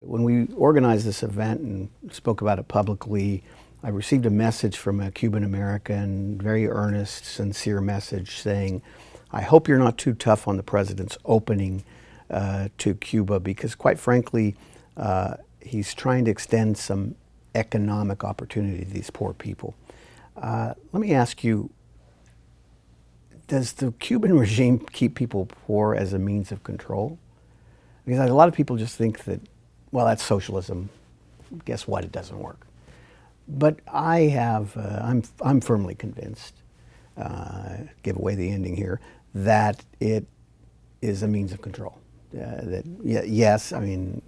When we organized this event and spoke about it publicly, I received a message from a Cuban American, very earnest, sincere message saying, I hope you're not too tough on the president's opening to Cuba, because quite frankly, he's trying to extend some economic opportunity to these poor people. Let me ask you, does the Cuban regime keep people poor as a means of control? Because a lot of people just think that, well, that's socialism. Guess what? It doesn't work. But I'm firmly convinced, give away the ending here, that it is a means of control. Yes, I mean,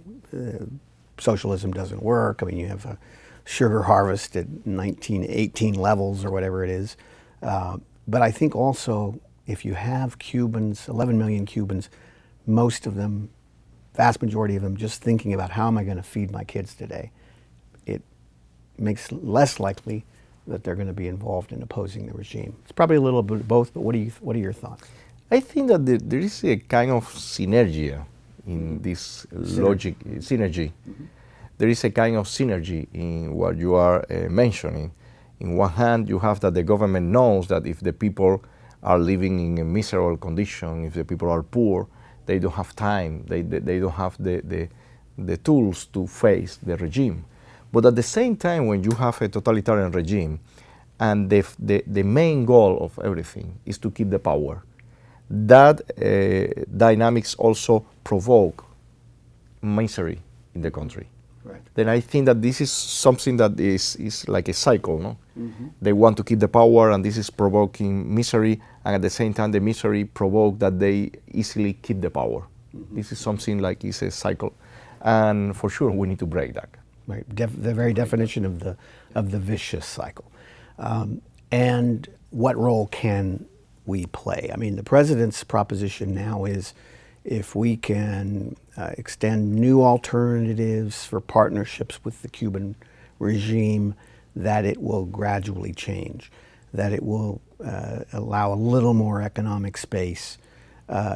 socialism doesn't work. I mean, you have a sugar harvest at 1918 levels or whatever it is. But I think also if you have Cubans, 11 million Cubans, most of them, vast majority of them, just thinking about how am I going to feed my kids today, it makes less likely that they're going to be involved in opposing the regime. It's probably a little bit of both, but what are your thoughts? I think that there is a kind of synergy in this logic, synergy. Mm-hmm. There is a kind of synergy in what you are mentioning. In one hand, you have that the government knows that if the people are living in a miserable condition, if the people are poor, they don't have time, they don't have the tools to face the regime. But at the same time, when you have a totalitarian regime, and the main goal of everything is to keep the power, that dynamics also provoke misery in the country. Right. Then I think that this is something that is like a cycle, no? Mm-hmm. They want to keep the power, and this is provoking misery, and at the same time the misery provoke that they easily keep the power. Mm-hmm. This is something like it's a cycle, and for sure we need to break that. Right, the very definition of the vicious cycle. And what role can we play? I mean, the president's proposition now is if we can extend new alternatives for partnerships with the Cuban regime, that it will gradually change, that it will allow a little more economic space.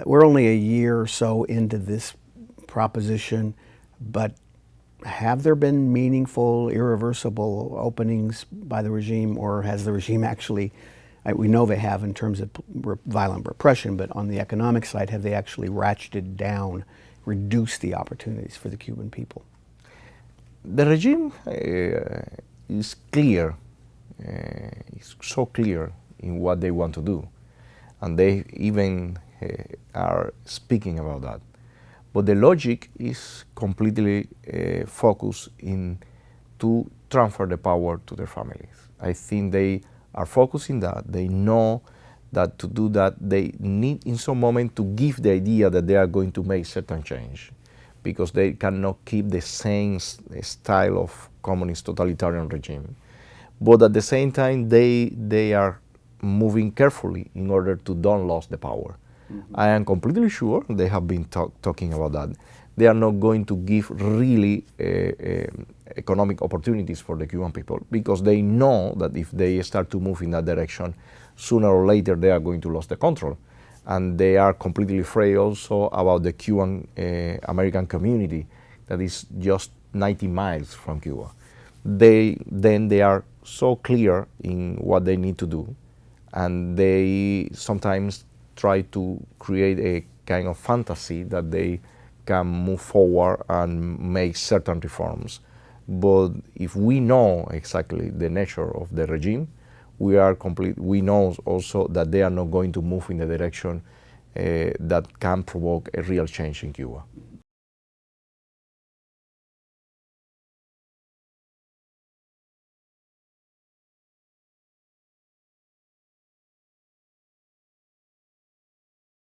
We're only a year or so into this proposition, but have there been meaningful, irreversible openings by the regime, or has the regime actually, we know they have in terms of violent repression, but on the economic side, have they actually ratcheted down, reduced the opportunities for the Cuban people? The regime is clear, is so clear in what they want to do, and they even are speaking about that. But the logic is completely focused in to transfer the power to their families. I think they are focusing that. They know that to do that, they need in some moment to give the idea that they are going to make certain change, because they cannot keep the same style of communist totalitarian regime. But at the same time, they are moving carefully in order to don't lose the power. Mm-hmm. I am completely sure they have been talking about that. They are not going to give really economic opportunities for the Cuban people, because they know that if they start to move in that direction, sooner or later they are going to lose the control. And they are completely afraid also about the Cuban American community that is just 90 miles from Cuba. They are so clear in what they need to do, and they sometimes try to create a kind of fantasy that they can move forward and make certain reforms. But if we know exactly the nature of the regime, we know also that they are not going to move in the direction that can provoke a real change in Cuba.